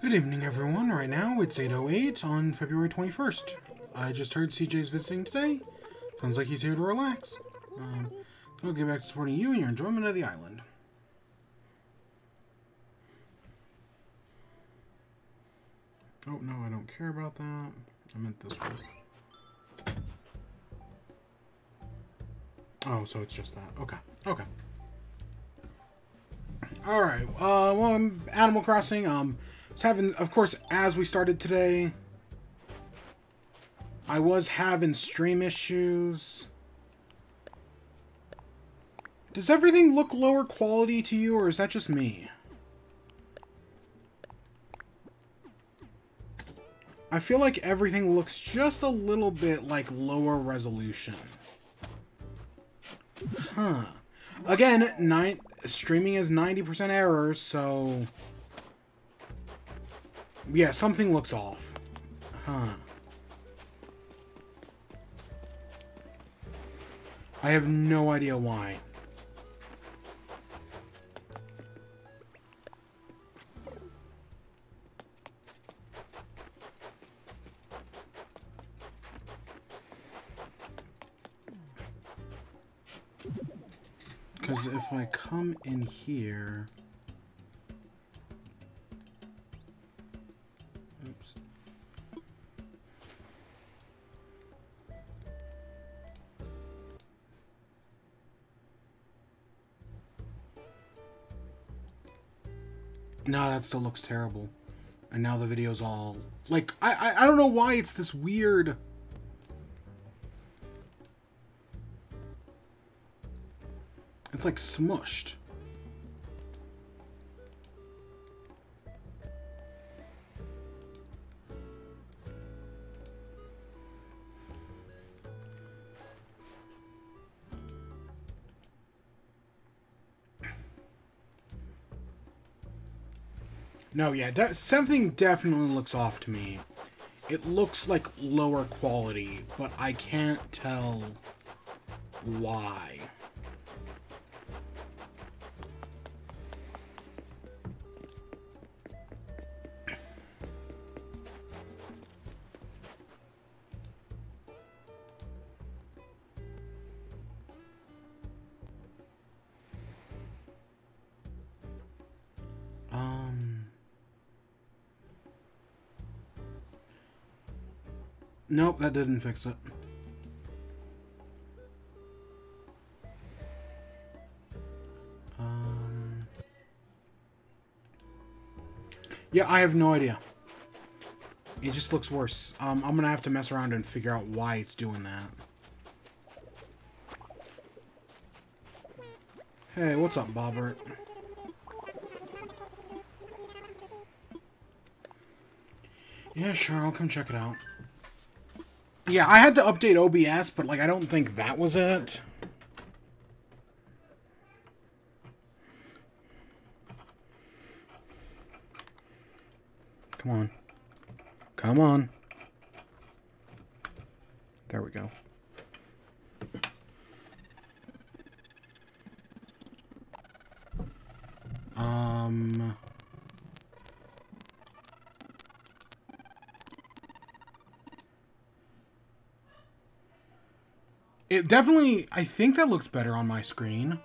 Good evening, everyone. Right now, it's 8:08 on February 21st. I just heard CJ's visiting today. Sounds like he's here to relax. I'll get back to supporting you and your enjoyment of the island. Oh, no, I don't care about that. I meant this one. Oh, so it's just that. Okay. Okay. Alright, well, Animal Crossing, it's having, of course, as we started today, I was having stream issues. Does everything look lower quality to you, or is that just me? I feel like everything looks just a little bit like lower resolution. Huh. Again, streaming is 90% errors, so... yeah, something looks off. Huh. I have no idea why. Because if I come in here... oops. No, that still looks terrible. And now the video's all... like, I don't know why it's this weird... it's like smushed. No, yeah, something definitely looks off to me. It looks like lower quality, but I can't tell why. Nope, that didn't fix it. Yeah, I have no idea. It just looks worse. I'm gonna have to mess around and figure out why it's doing that. Hey, what's up, Bobbert? Yeah, sure, I'll come check it out. Yeah, I had to update OBS, but, like, I don't think that was it. Come on. Come on. There we go. It definitely... I think that looks better on my screen.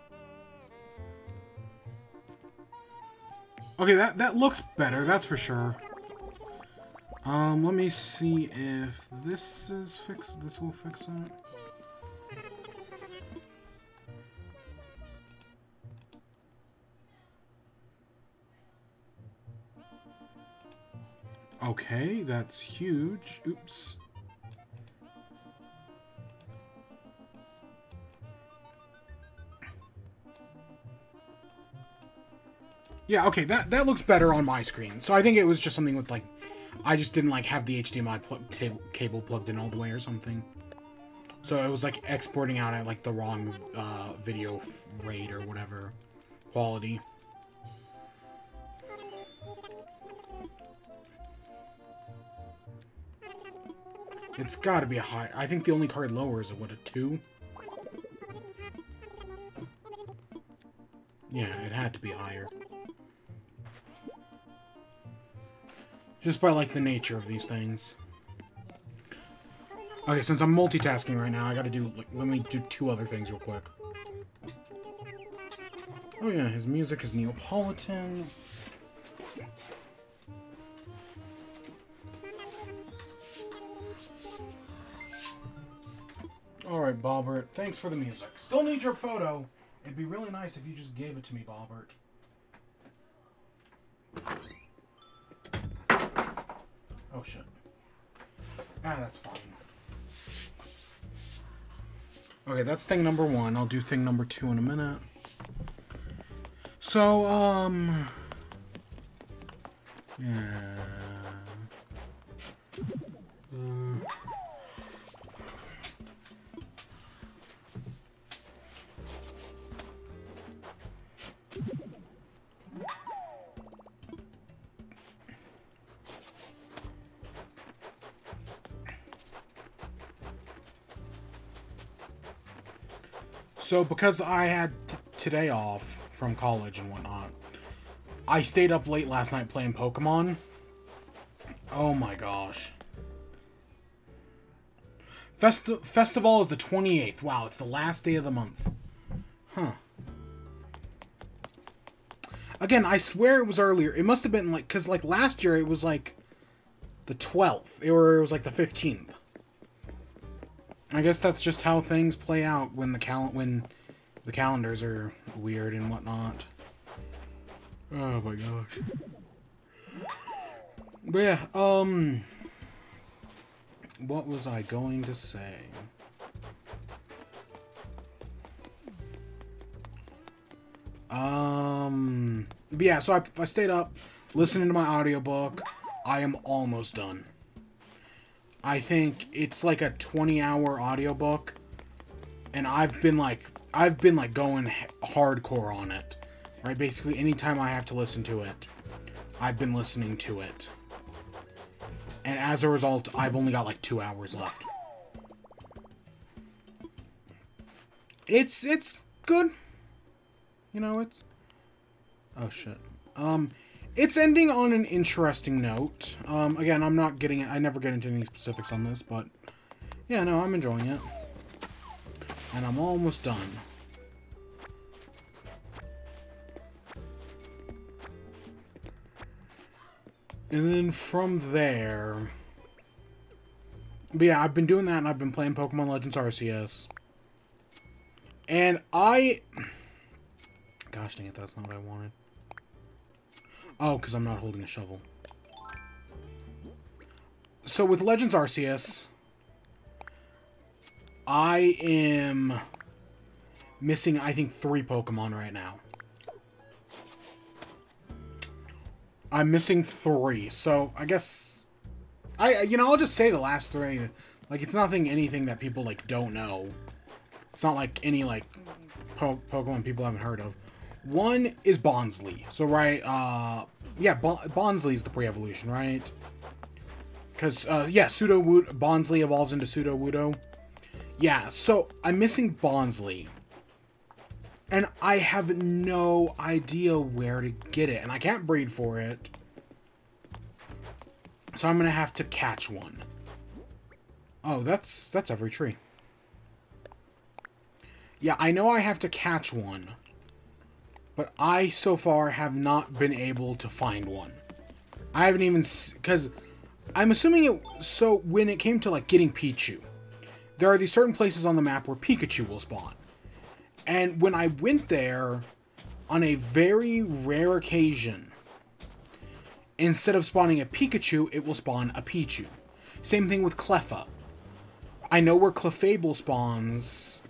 Okay, that looks better, that's for sure. Let me see if this is fixed. This will fix it. Okay, that's huge. Oops. Yeah, okay, that looks better on my screen. So I think it was just something with, like, I just didn't, like, have the HDMI cable plugged in all the way or something. So it was, like, exporting out at, like, the wrong video rate or whatever quality. It's gotta be a high. I think the only card lower is, what, a 2? Yeah, it had to be higher. Just by, like, the nature of these things. Okay, since I'm multitasking right now, I gotta do, like, let me do 2 other things real quick. Oh yeah, his music is Neapolitan. Alright, Bobbert, thanks for the music. Still need your photo. It'd be really nice if you just gave it to me, Bobbert. Oh, shit. Ah, that's fine. Okay, that's thing number 1. I'll do thing number 2 in a minute. So, yeah. So, because I had today off from college and whatnot, I stayed up late last night playing Pokemon. Oh my gosh. Festival is the 28th. Wow, it's the last day of the month. Huh. Again, I swear it was earlier. It must have been like, because like last year it was like the 12th, or it was like the 15th. I guess that's just how things play out when the calendars are weird and whatnot. Oh my gosh. But yeah, what was I going to say? But yeah, so I stayed up listening to my audiobook. I am almost done. I think it's like a 20-hour audiobook, and I've been like going hardcore on it. Right? Basically, anytime I have to listen to it, I've been listening to it. And as a result, I've only got like 2 hours left. It's good. You know, it's... Oh, shit. It's ending on an interesting note. Again, I'm not getting it. I never get into any specifics on this, but... Yeah, no, I'm enjoying it. And I'm almost done. And then from there... But yeah, I've been doing that, and I've been playing Pokemon Legends Arceus. And I... Gosh dang it, that's not what I wanted. Oh, because I'm not holding a shovel. So with Legends Arceus, I am missing, I think, 3 Pokemon right now. I'm missing 3, so I guess I'll just say the last 3. Like, it's anything that people like don't know. It's not like any like Pokemon people haven't heard of. One is Bonsly. So right, yeah, Bonsly is the pre-evolution, right? Because yeah, Bonsly evolves into Sudowoodo. Yeah, so I'm missing Bonsly. And I have no idea where to get it. And I can't breed for it. So I'm going to have to catch one. Oh, that's every tree. Yeah, I know I have to catch one. But I, so far, have not been able to find one. I haven't even... Because I'm assuming it... So, when it came to, like, getting Pichu, there are these certain places on the map where Pikachu will spawn. And when I went there, on a very rare occasion, instead of spawning a Pikachu, it will spawn a Pichu. Same thing with Cleffa. I know where Clefable spawns...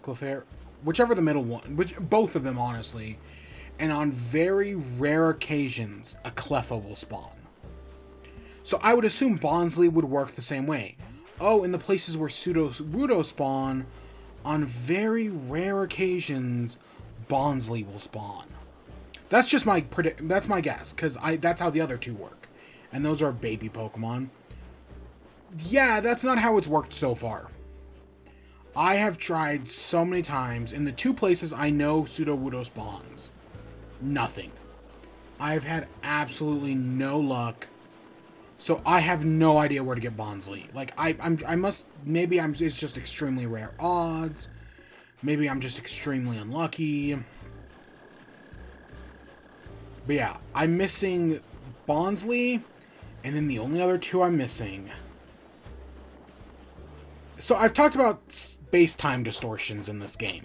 Whichever the middle one... both of them, honestly. And on very rare occasions, a Cleffa will spawn. So I would assume Bonsly would work the same way. Oh, in the places where Sudowoodo spawn, on very rare occasions, Bonsly will spawn. That's just my that's my guess, because that's how the other 2 work. And those are baby Pokemon. Yeah, that's not how it's worked so far. I have tried so many times, in the 2 places I know Sudowoodo spawns. Nothing. I've had absolutely no luck So I have no idea where to get Bonsly. Like, I must, maybe it's just extremely rare odds. Maybe I'm just extremely unlucky. But yeah, I'm missing Bonsly, and then the only other two I'm missing. So I've talked about space-time distortions in this game.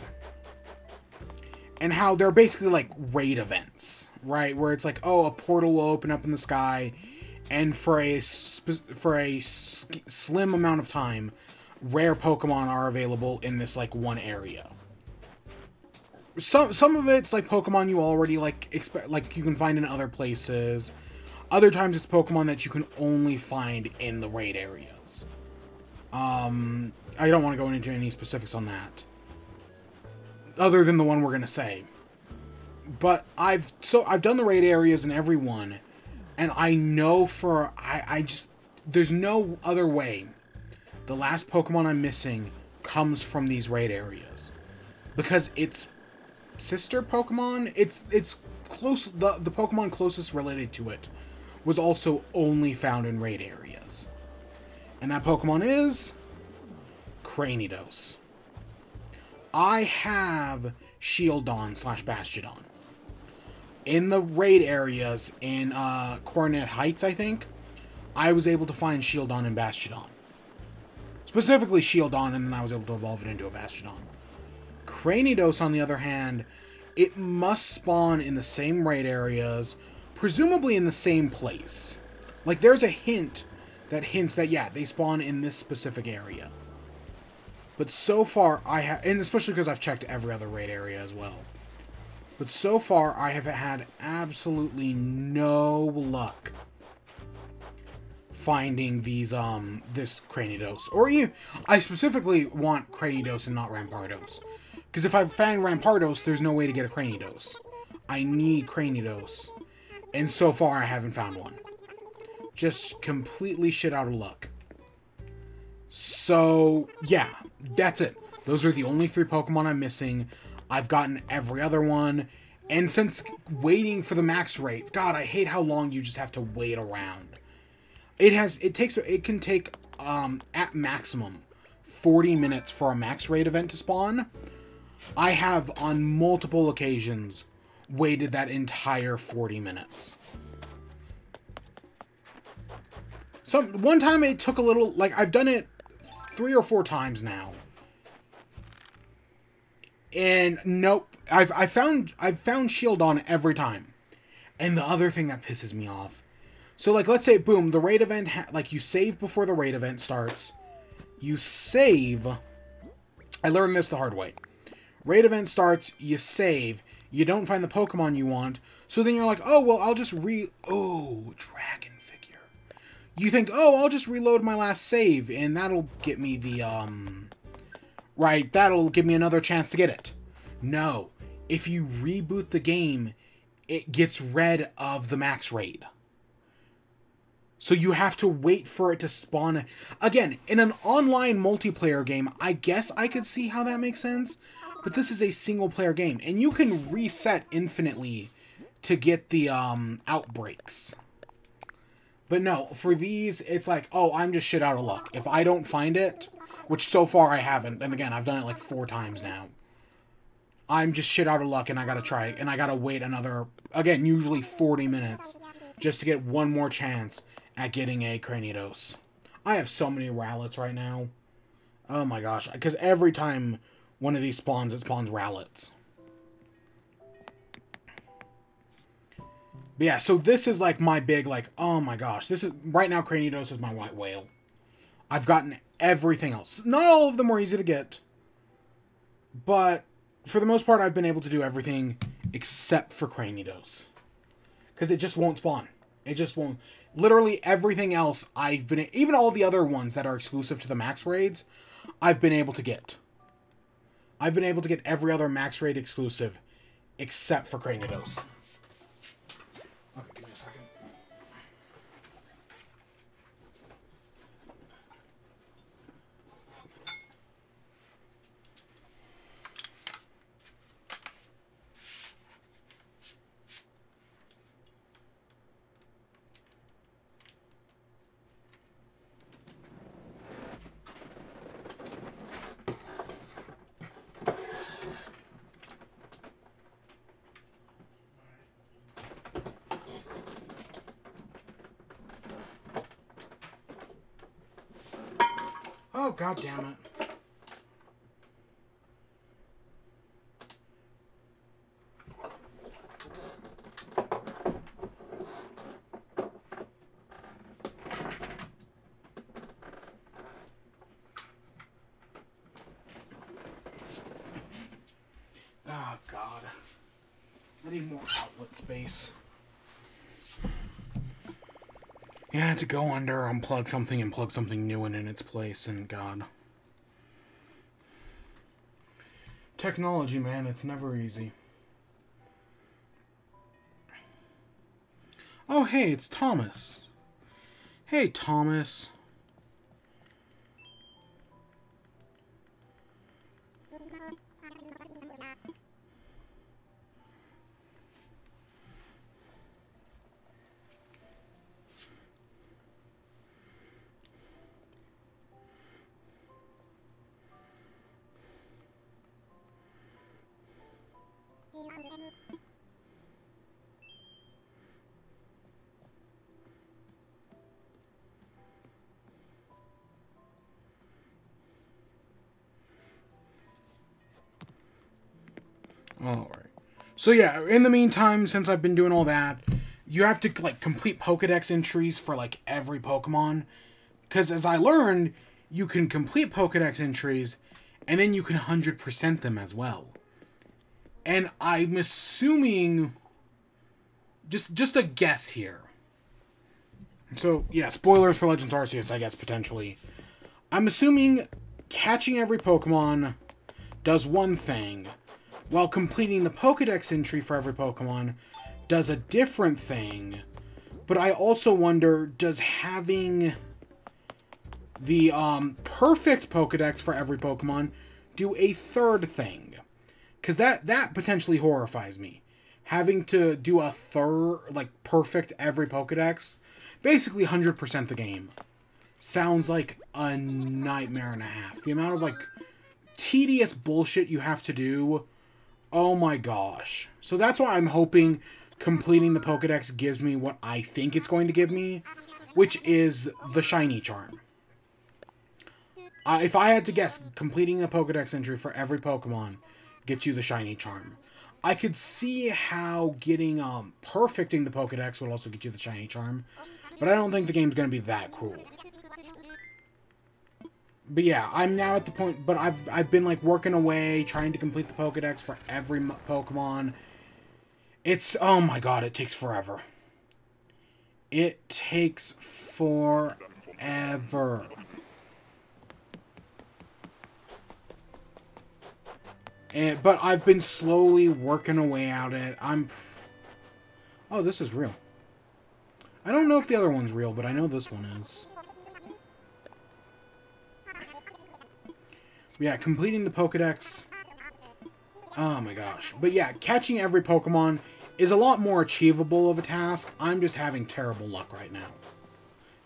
And how they're basically like raid events, right? Where it's like, oh, a portal will open up in the sky, and for a slim amount of time, rare Pokemon are available in this like one area. Some of it's like Pokemon you already like expect, like you can find in other places. Other times it's Pokemon that you can only find in the raid areas. I don't want to go into any specifics on that, other than the one we're gonna say. But I've done the raid areas in every one, and I know for I just there's no other way. The last Pokemon I'm missing comes from these raid areas, because it's sister Pokemon. It's close. The Pokemon closest related to it was also only found in raid areas, and that Pokemon is Cranidos. I have Shieldon / Bastiodon. In the raid areas in Coronet Heights, I think, I was able to find Shieldon and Bastiodon. Specifically Shieldon, and then I was able to evolve it into a Bastiodon. Cranidos, on the other hand, it must spawn in the same raid areas, presumably in the same place. Like, there's a hint that hints that, yeah, they spawn in this specific area. But so far, I have, and especially because I've checked every other raid area as well. But so far, I have had absolutely no luck finding these, this Cranidos. Or even, I specifically want Cranidos and not Rampardos. Because if I find Rampardos, there's no way to get a Cranidos. I need Cranidos. And so far, I haven't found one. Just completely shit out of luck. So, yeah, that's it. Those are the only 3 Pokemon I'm missing. I've gotten every other one. And since waiting for the max rate, God, I hate how long you just have to wait around. It can take, at maximum, 40 minutes for a max rate event to spawn. I have, on multiple occasions, waited that entire 40 minutes. One time it took a little, like, I've done it 3 or 4 times now. And nope, I've found Shieldon every time. And the other thing that pisses me off, so like, let's say, boom, the raid event, like, you save before the raid event starts. You save. I learned this the hard way. Raid event starts, you save, you don't find the Pokemon you want, so then you're like, oh, well, I'll just oh, dragon figure. You think, oh, I'll just reload my last save, and that'll get me the, right, that'll give me another chance to get it. No. If you reboot the game, it gets rid of the max raid. So you have to wait for it to spawn. Again, in an online multiplayer game, I guess I could see how that makes sense. But this is a single player game, and you can reset infinitely to get the outbreaks. But no, for these, it's like, oh, I'm just shit out of luck. If I don't find it, which so far I haven't, and again, I've done it like 4 times now. I'm just shit out of luck, and I gotta try, and I gotta wait another, again, usually 40 minutes, just to get one more chance at getting a Cranidos. I have so many Rowlets right now. Oh my gosh, because every time one of these spawns, it spawns Rowlets. But yeah, so this is like my big, like, oh my gosh, this is, right now Cranidos is my white whale. I've gotten everything else. Not all of them were easy to get, but for the most part, I've been able to do everything except for Cranidos. Because it just won't spawn. It just won't. Literally everything else I've been, even all the other ones that are exclusive to the max raids, I've been able to get. I've been able to get every other max raid exclusive except for Cranidos. Okay, give me a second. Oh, god damn it. Oh, God. I need more outlet space. Yeah, I had to go under, unplug something, and plug something new in its place, and God. Technology, man, it's never easy. Oh, hey, it's Thomas. Hey, Thomas. Alright. So yeah, in the meantime, since I've been doing all that, you have to, like, complete Pokedex entries for, like, every Pokemon. Because as I learned, you can complete Pokedex entries, and then you can 100% them as well. And I'm assuming... Just a guess here. So, yeah, spoilers for Legends Arceus, I guess, potentially. I'm assuming catching every Pokemon does one thing, while completing the Pokedex entry for every Pokemon does a different thing. But I also wonder, does having the perfect Pokedex for every Pokemon do a third thing? Because that potentially horrifies me. Having to do a third, like, perfect every Pokedex, basically 100% the game, sounds like a nightmare and a half. The amount of, like, tedious bullshit you have to do, oh my gosh. So that's why I'm hoping completing the Pokedex gives me what I think it's going to give me, which is the Shiny Charm. If I had to guess, completing a Pokedex entry for every Pokemon gets you the Shiny Charm. I could see how getting, perfecting the Pokedex would also get you the Shiny Charm, but I don't think the game's going to be that cruel. But yeah, I'm now at the point, but I've been, like, working away, trying to complete the Pokedex for every Pokemon. It's, oh my god, it takes forever. It takes forever. But I've been slowly working away at it. Oh, this is real. I don't know if the other one's real, but I know this one is. Yeah, completing the Pokedex. Oh my gosh. But yeah, catching every Pokemon is a lot more achievable of a task. I'm just having terrible luck right now.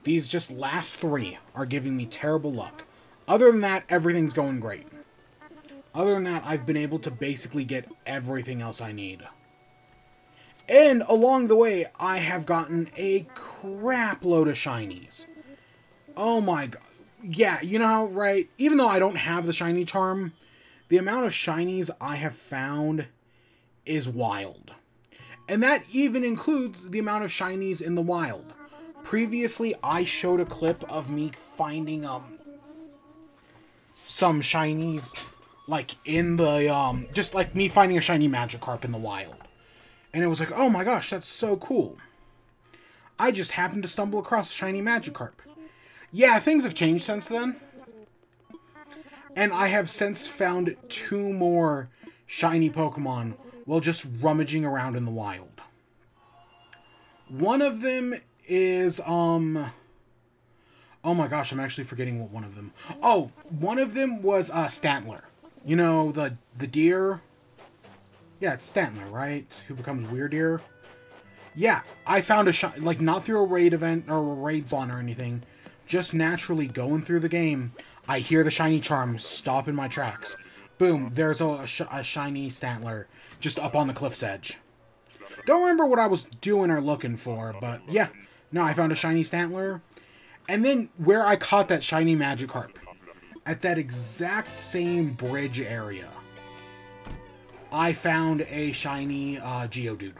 These just last three are giving me terrible luck. Other than that, everything's going great. Other than that, I've been able to basically get everything else I need. And along the way, I have gotten a crap load of shinies. Oh my god. Yeah, you know how, right? Even though I don't have the shiny charm, the amount of shinies I have found is wild. And that even includes the amount of shinies in the wild. Previously, I showed a clip of me finding, some shinies, like, in the, just like me finding a shiny Magikarp in the wild. And it was like, oh my gosh, that's so cool. I just happened to stumble across a shiny Magikarp. Yeah, things have changed since then. And I have since found 2 more shiny Pokemon while just rummaging around in the wild. One of them is, oh my gosh, I'm actually forgetting what one of them... Oh, one of them was, Stantler. You know, the deer? Yeah, it's Stantler, right? Who becomes Weirdeer? Yeah, I found a like, not through a raid event or a raid spawn or anything. Just naturally going through the game, I hear the shiny charm stop in my tracks. Boom, there's a shiny Stantler just up on the cliff's edge. Don't remember what I was doing or looking for, but yeah. No, I found a shiny Stantler. And then where I caught that shiny Magikarp. at that exact same bridge area, I found a shiny Geodude.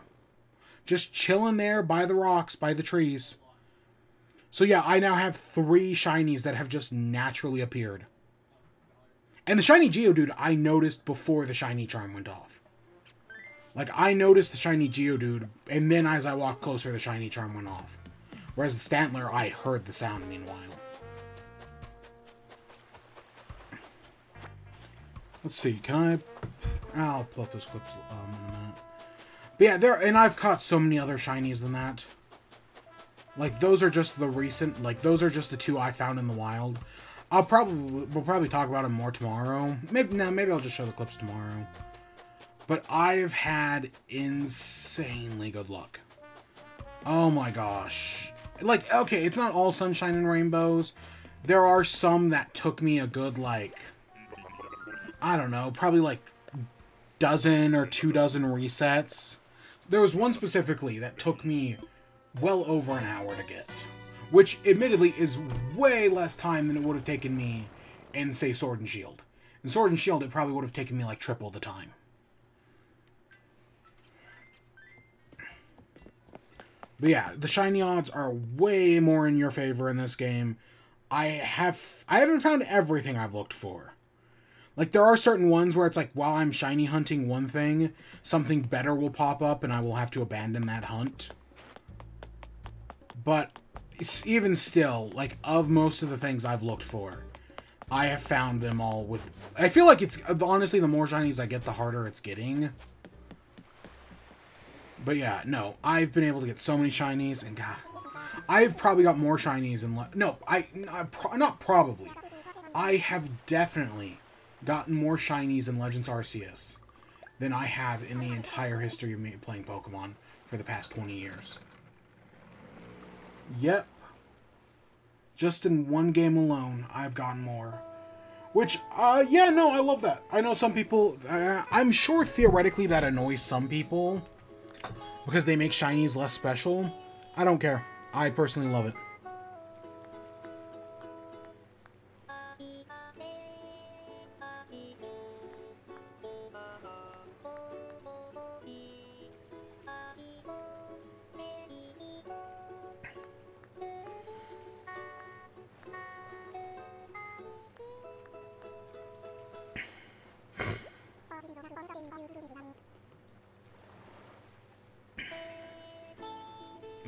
Just chilling there by the rocks, by the trees. So yeah, I now have 3 shinies that have just naturally appeared. And the shiny Geodude I noticed before the shiny charm went off. Like, I noticed the shiny Geodude, and then as I walked closer, the shiny charm went off. Whereas the Stantler, I heard the sound meanwhile. Let's see, can I... I'll pull up those clips in a minute. But yeah, and I've caught so many other shinies than that. Like, those are just the recent... Like, those are just the 2 I found in the wild. We'll probably talk about them more tomorrow. Maybe I'll just show the clips tomorrow. But I've had insanely good luck. Oh my gosh. Like, okay, it's not all sunshine and rainbows. There are some that took me a good, like... I don't know, probably like dozen or 2 dozen resets. There was one specifically that took me well over an hour to get. Which, admittedly, is way less time than it would have taken me in, say, Sword and Shield. In Sword and Shield, it probably would have taken me like triple the time. But yeah, the shiny odds are way more in your favor in this game. I haven't found everything I've looked for. Like, there are certain ones where it's like, while I'm shiny hunting one thing, something better will pop up and I will have to abandon that hunt. But even still, like, of most of the things I've looked for, I have found them all with... I feel like it's... Honestly, the more shinies I get, the harder it's getting. But yeah, no. I've been able to get so many shinies, and God... I've probably got more shinies in... No, not probably. I have definitely gotten more shinies in Legends Arceus than I have in the entire history of me playing Pokemon for the past 20 years. Yep. Just in one game alone, I've gotten more. Which, yeah, no, I love that. I know some people... I'm sure theoretically that annoys some people because they make shinies less special. I don't care. I personally love it.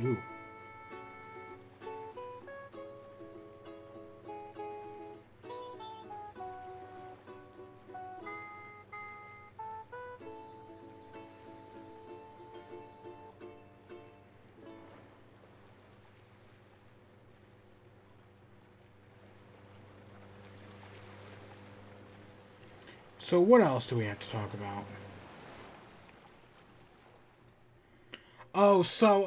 Ooh. So what else do we have to talk about? Oh, so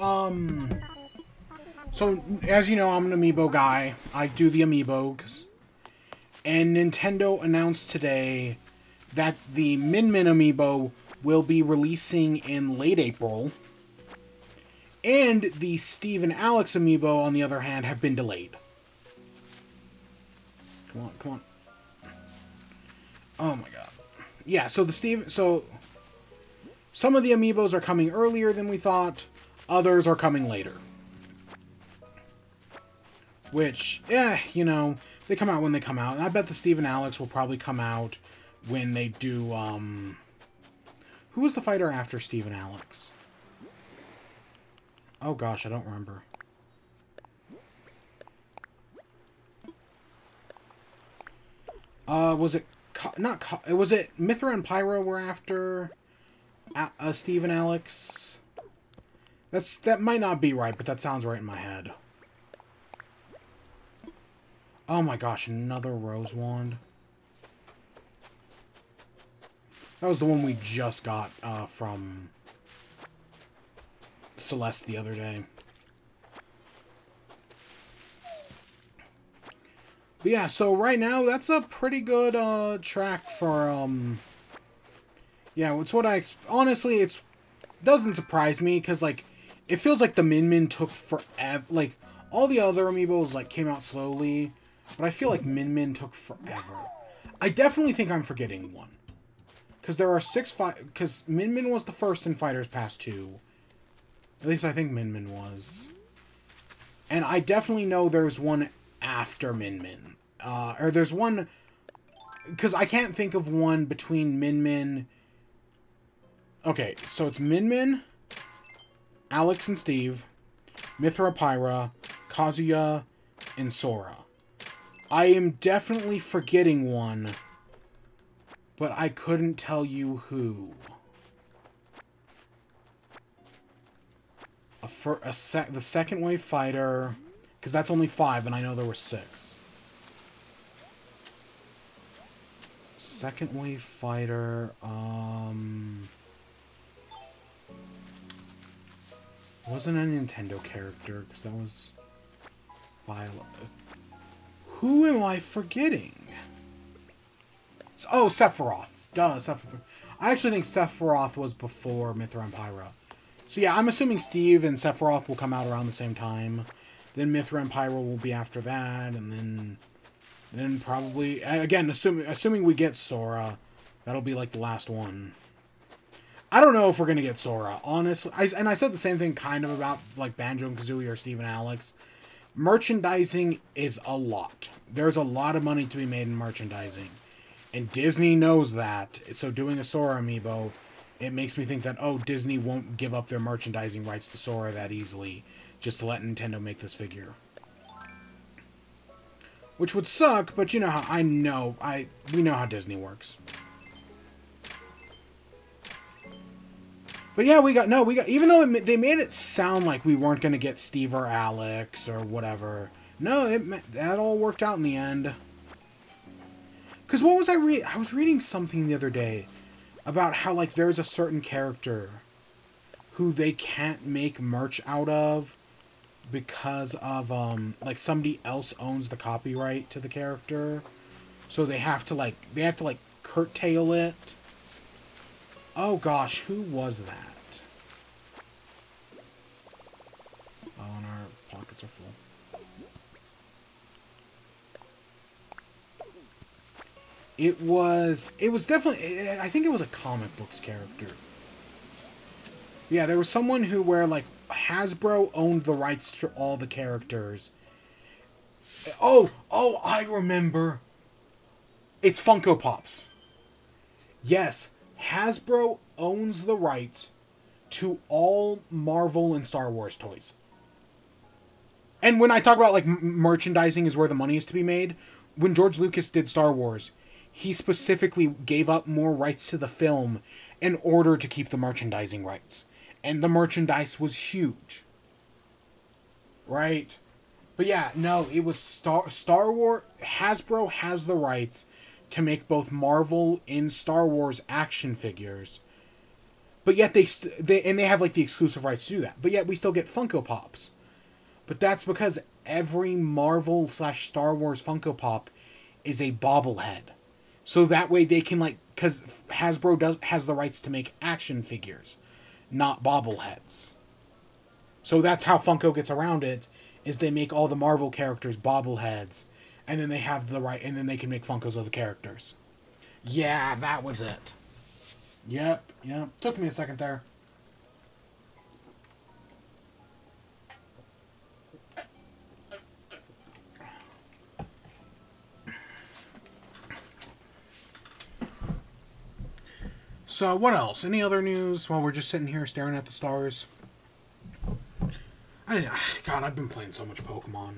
as you know, I'm an amiibo guy. I do the amiibos. And Nintendo announced today that the Min Min amiibo will be releasing in late April. And the Steve and Alex amiibo, on the other hand, have been delayed. Come on, come on. Oh my god. Yeah, so some of the amiibos are coming earlier than we thought. Others are coming later. Which, you know, they come out when they come out. And I bet the Steve and Alex will probably come out when they do, Who was the fighter after Steve and Alex? Oh gosh, I don't remember. Was it... was it Mythra and Pyra were after Steve and Alex? That might not be right, but that sounds right in my head. Oh my gosh, another Rose Wand. That was the one we just got from Celeste the other day. But yeah, so right now, that's a pretty good track for, yeah, it's what honestly, it doesn't surprise me, because, like, it feels like the Min Min took forever. Like, all the other amiibos, like, came out slowly. But I feel like Min Min took forever. I definitely think I'm forgetting one. Because there are 6 because Min Min was the first in Fighters Pass 2. At least I think Min Min was. And I definitely know there's one after Min Min. Or there's one... Because I can't think of one between Min Min... Okay, so it's Min Min, Alex and Steve, Mythra Pyra, Kazuya, and Sora. I am definitely forgetting one, but I couldn't tell you who. The second wave fighter, because that's only 5, and I know there were 6. Second wave fighter, wasn't a Nintendo character, because that was Violet. Who am I forgetting? Oh, Sephiroth. Duh, Sephiroth. I actually think Sephiroth was before Mythra and Pyra. So yeah, I'm assuming Steve and Sephiroth will come out around the same time. Then Mythra and Pyra will be after that, and then probably... Again, assuming we get Sora, that'll be like the last one. I don't know if we're going to get Sora, honestly. And I said the same thing kind of about like Banjo and Kazooie or Steve and Alex. Merchandising is a lot. There's a lot of money to be made in merchandising. And Disney knows that. So doing a Sora amiibo, it makes me think that, oh, Disney won't give up their merchandising rights to Sora that easily just to let Nintendo make this figure. Which would suck, but you know how we know how Disney works. But yeah, we got, even though they made it sound like we weren't going to get Steve or Alex or whatever. No, that all worked out in the end. Because what was I reading? I was reading something the other day about how, like, there's a certain character who they can't make merch out of because of, like, somebody else owns the copyright to the character. So they have to curtail it. Oh gosh, who was that? Oh, and our pockets are full. It was definitely, I think it was a comic books character. Yeah, there was someone where, like, Hasbro owned the rights to all the characters. Oh, I remember. It's Funko Pops. Yes. Hasbro owns the rights to all Marvel and Star Wars toys. And when I talk about, like, merchandising is where the money is to be made, when George Lucas did Star Wars, he specifically gave up more rights to the film in order to keep the merchandising rights. And the merchandise was huge. Right? But yeah, no, it was Star Wars. Hasbro has the rights to make both Marvel and Star Wars action figures. But yet they have, like, the exclusive rights to do that. But yet we still get Funko Pops. But that's because every Marvel/Star Wars Funko Pop is a bobblehead. So that way they can, like, because Hasbro has the rights to make action figures, not bobbleheads. So that's how Funko gets around it, is they make all the Marvel characters bobbleheads. And then they have the right, and then they can make Funkos of the characters. Yeah, that was it. Yep. Took me a second there. So, what else? Any other news while we're just sitting here staring at the stars? God, I've been playing so much Pokemon.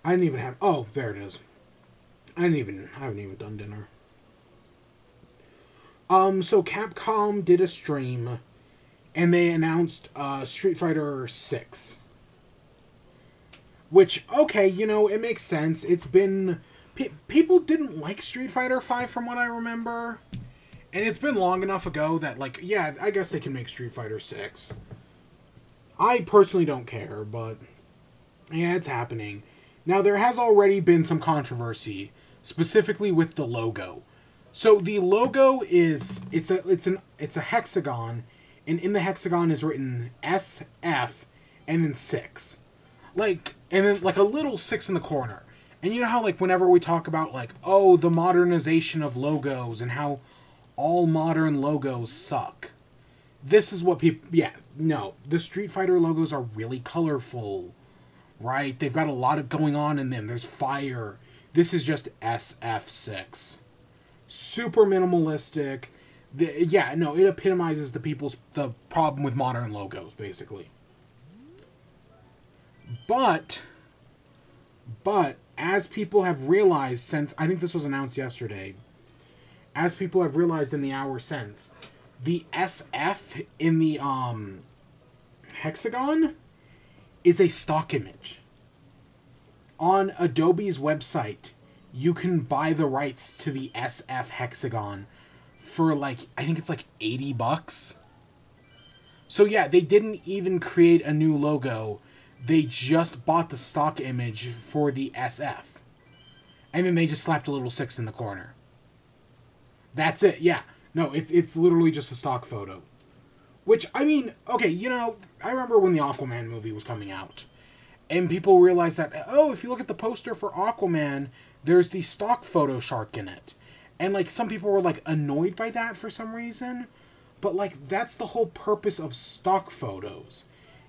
I didn't even have... Oh, there it is. I haven't even done dinner. So Capcom did a stream, and they announced Street Fighter 6. Which, okay, you know, it makes sense. It's been... people didn't like Street Fighter 5 from what I remember. And it's been long enough ago that, like, yeah, I guess they can make Street Fighter 6. I personally don't care, but... yeah, it's happening. Now, there has already been some controversy, specifically with the logo. So, the logo is, it's a hexagon, and in the hexagon is written SF, and then 6. Like, and then, like, a little 6 in the corner. And you know how, like, whenever we talk about, like, oh, the modernization of logos and how all modern logos suck. This is what people... Yeah, no. The Street Fighter logos are really colorful, right? They've got a lot of going on in them. There's fire. This is just SF6. Super minimalistic. Yeah, no, it epitomizes the problem with modern logos, basically. But, as people have realized since... I think this was announced yesterday. As people have realized in the hour since, the SF in the hexagon is a stock image. On Adobe's website, you can buy the rights to the SF hexagon for, like, I think it's like $80. So yeah, they didn't even create a new logo. They just bought the stock image for the SF. And then they just slapped a little 6 in the corner. That's it, yeah. No, it's literally just a stock photo. Which, I mean, okay, you know, I remember when the Aquaman movie was coming out. And people realized that, oh, if you look at the poster for Aquaman, there's the stock photo shark in it. And, like, some people were, like, annoyed by that for some reason. But, like, that's the whole purpose of stock photos.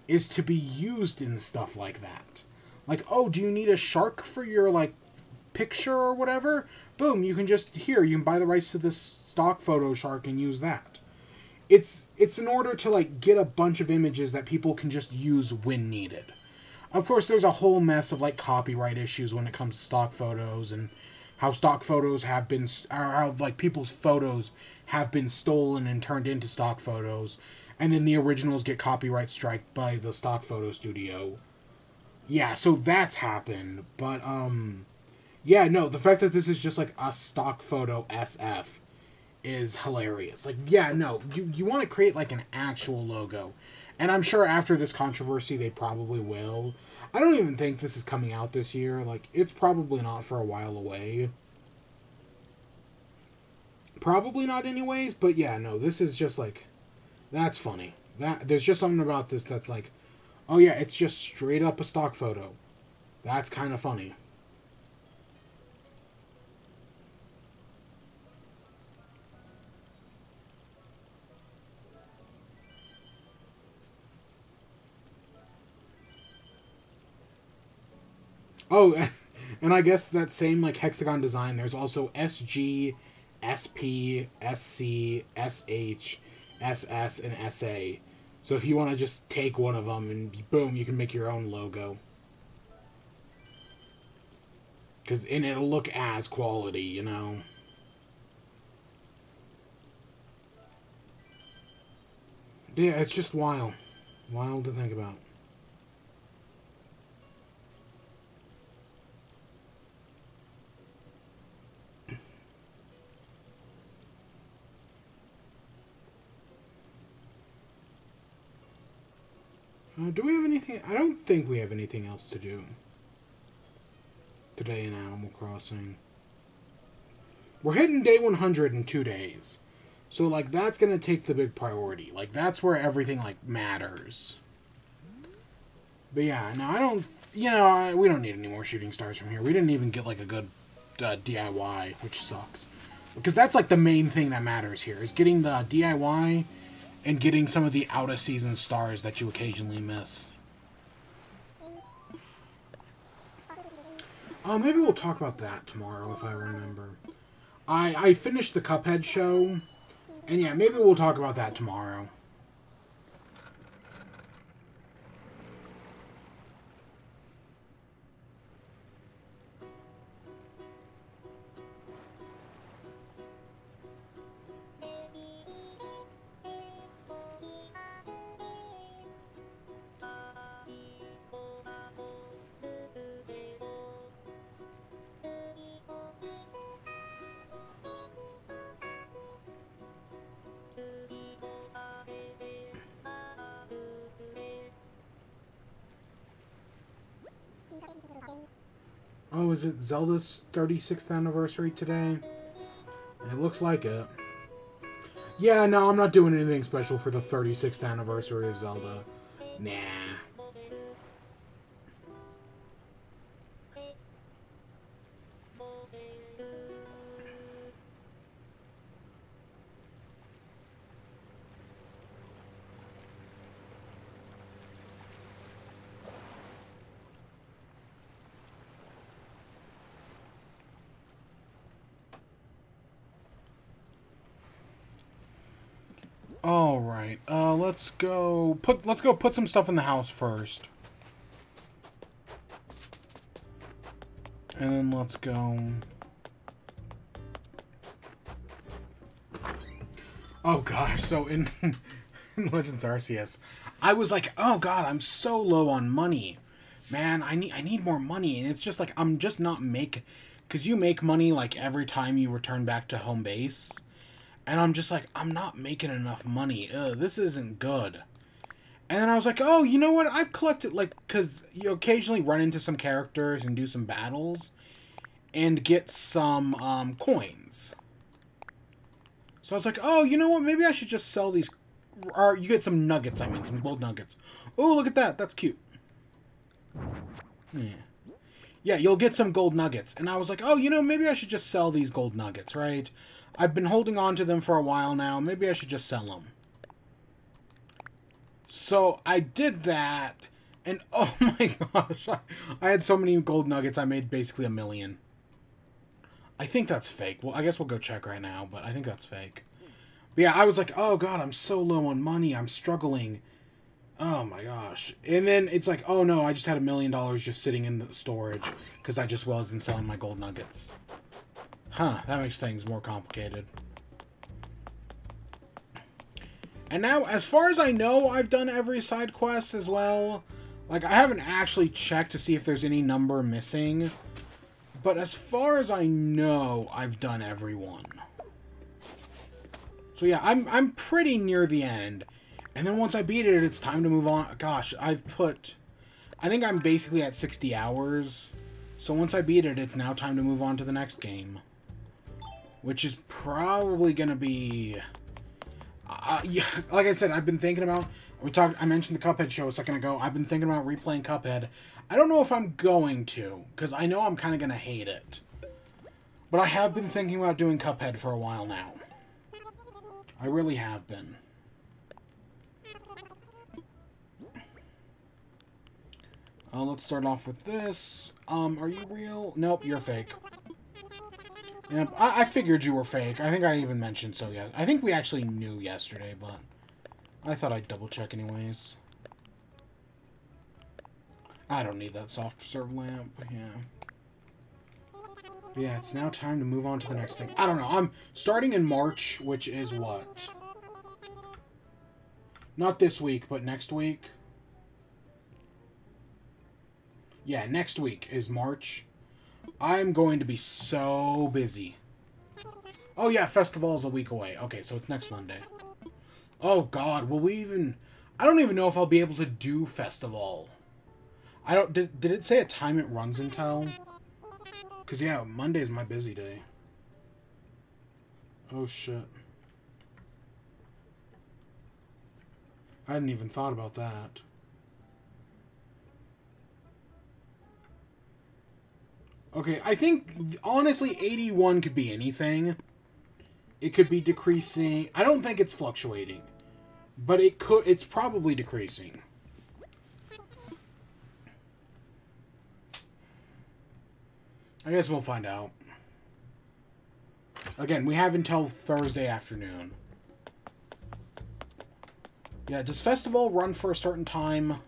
Is to be used in stuff like that. Like, oh, do you need a shark for your, like, picture or whatever? Boom, you can just, you can buy the rights to this stock photo shark and use that. It's in order to, like, get a bunch of images that people can just use when needed. Of course, there's a whole mess of, like, copyright issues when it comes to stock photos, and how stock photos have been, or how, like, people's photos have been stolen and turned into stock photos, and then the originals get copyright strike by the stock photo studio. Yeah, so that's happened, but, yeah, no, the fact that this is just, like, a stock photo SF is hilarious. Like, yeah, no, you want to create, like, an actual logo. And I'm sure after this controversy, they probably will. I don't even think this is coming out this year. Like, it's probably not for a while away. Probably not anyways, but yeah, no, this is just, like, that's funny. There's just something about this that's like, oh yeah, it's just straight up a stock photo. That's kind of funny. Oh, and I guess that same, like, hexagon design, there's also SG, SP, SC, SH, SS, and SA. So if you want to just take one of them and boom, you can make your own logo. And it'll look as quality, you know. Yeah, it's just wild. Wild to think about. Do we have anything? I don't think we have anything else to do today in Animal Crossing. We're hitting day 100 in 2 days. So, like, that's going to take the big priority. Like, that's where everything, like, matters. But yeah, no, I don't... You know, we don't need any more shooting stars from here. We didn't even get, like, a good DIY, which sucks. Because that's, like, the main thing that matters here, is getting the DIY... and getting some of the out-of-season stars that you occasionally miss. Maybe we'll talk about that tomorrow, if I remember. I finished the Cuphead show, and yeah, maybe we'll talk about that tomorrow. Oh, is it Zelda's 36th anniversary today? It looks like it. Yeah, no, I'm not doing anything special for the 36th anniversary of Zelda. Nah. All right. Let's go put some stuff in the house first. And then let's go. Oh gosh, so in in Legends Arceus, I was like, "Oh god, I'm so low on money. Man, I need more money." And it's just like I'm just not making, cuz you make money like every time you return back to home base. And I'm just like, I'm not making enough money. This isn't good. And then I was like, oh, you know what? I've collected, like, because you occasionally run into some characters and do some battles and get some coins. So I was like, oh, you know what? Maybe I should just sell these. Or you get some nuggets, I mean, some gold nuggets. Oh, look at that. That's cute. Yeah. Yeah, you'll get some gold nuggets. And I was like, oh, you know, maybe I should just sell these gold nuggets, right? I've been holding on to them for a while now. Maybe I should just sell them. So I did that, and oh my gosh, I had so many gold nuggets, I made basically $1 million. I think that's fake. Well, I guess we'll go check right now, but I think that's fake. But yeah, I was like, oh god, I'm so low on money, I'm struggling. Oh my gosh. And then it's like, oh no, I just had $1 million just sitting in the storage, because I just wasn't selling my gold nuggets. Huh, that makes things more complicated. And now, as far as I know, I've done every side quest as well. Like, I haven't actually checked to see if there's any number missing. But as far as I know, I've done every one. So yeah, I'm pretty near the end. And then once I beat it, it's time to move on. Gosh, I think I'm basically at 60 hours. So once I beat it, it's now time to move on to the next game. Which is probably going to be... yeah, like I said, I've been thinking about... I mentioned the Cuphead show a second ago. I've been thinking about replaying Cuphead. I don't know if I'm going to, because I know I'm kind of going to hate it. But I have been thinking about doing Cuphead for a while now. I really have been. Let's start off with this. Are you real? Nope, you're fake. Yeah, I figured you were fake. I think I even mentioned so, yeah. I think we actually knew yesterday, but I thought I'd double check anyways. I don't need that soft serve lamp, yeah. But yeah, it's now time to move on to the next thing. I don't know, I'm starting in March, which is what? Not this week, but next week. Yeah, next week is March. I'm going to be so busy. Oh yeah, festival is a week away. Okay, so it's next Monday. Oh god, will we even... I don't even know if I'll be able to do festival. I don't... Did it say a time it runs until? Because yeah, Monday's my busy day. Oh shit. I hadn't even thought about that. Okay, I think, honestly, 81 could be anything. It could be decreasing. I don't think it's fluctuating. But it's probably decreasing. I guess we'll find out. Again, we have until Thursday afternoon. Yeah, does festival run for a certain time?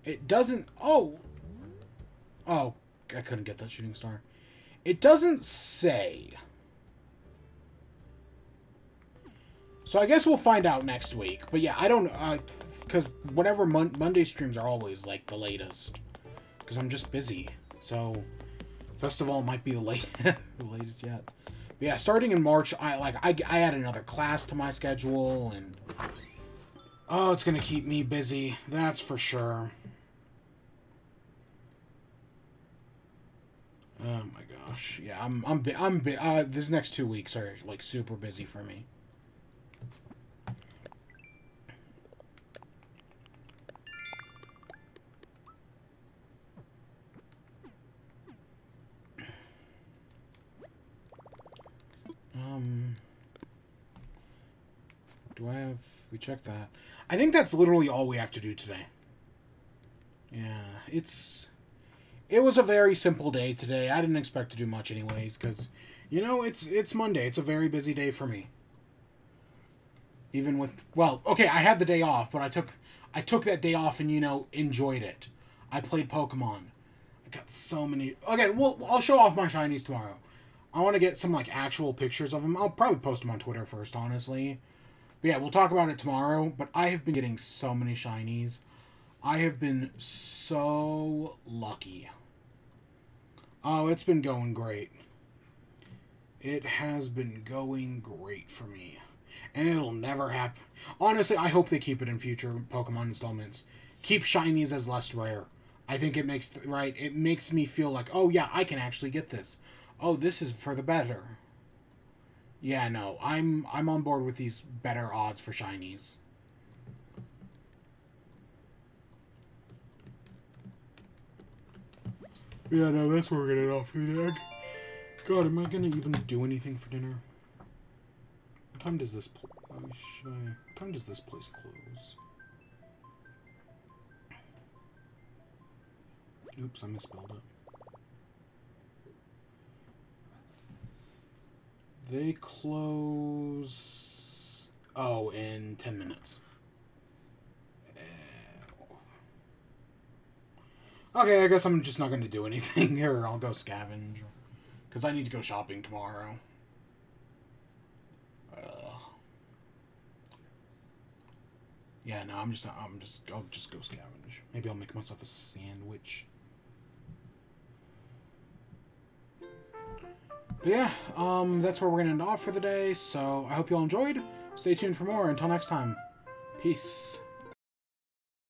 It doesn't... Oh! Oh, I couldn't get that shooting star. It doesn't say. So I guess we'll find out next week. But yeah, I don't... because whatever Monday streams are always, like, the latest. Because I'm just busy. So, festival might be the latest yet. But yeah, starting in March, I add another class to my schedule. And... oh, it's going to keep me busy. That's for sure. Oh my gosh, yeah, these next 2 weeks are like super busy for me. We checked that. I think that's literally all we have to do today. Yeah, it was a very simple day today. I didn't expect to do much anyways, because You know, it's Monday. It's a very busy day for me. Even with, well, okay, I had the day off, but I took that day off and, you know, enjoyed it. I played Pokemon. I got so many. Again, I'll show off my shinies tomorrow. I want to get some, like, actual pictures of them. I'll probably post them on Twitter first, honestly. But yeah, we'll talk about it tomorrow. But I have been getting so many shinies. I have been so lucky. Oh, it's been going great. It has been going great for me. And it'll never happen. Honestly, I hope they keep it in future Pokemon installments. Keep shinies as less rare. I think it makes it makes me feel like, oh yeah, I can actually get this. Oh, this is for the better. Yeah, no, I'm on board with these better odds for shinies. Yeah, no, that's where we're gonna get off for the egg. God, am I gonna even do anything for dinner? What time does this what time does this place close? Oops, I misspelled it. They close... Oh, in 10 minutes. Okay, I guess I'm just not going to do anything here. I'll go scavenge. Because I need to go shopping tomorrow. Yeah, no, I'll just go scavenge. Maybe I'll make myself a sandwich. But yeah, that's where we're gonna end off for the day. So I hope you all enjoyed. Stay tuned for more. Until next time, peace.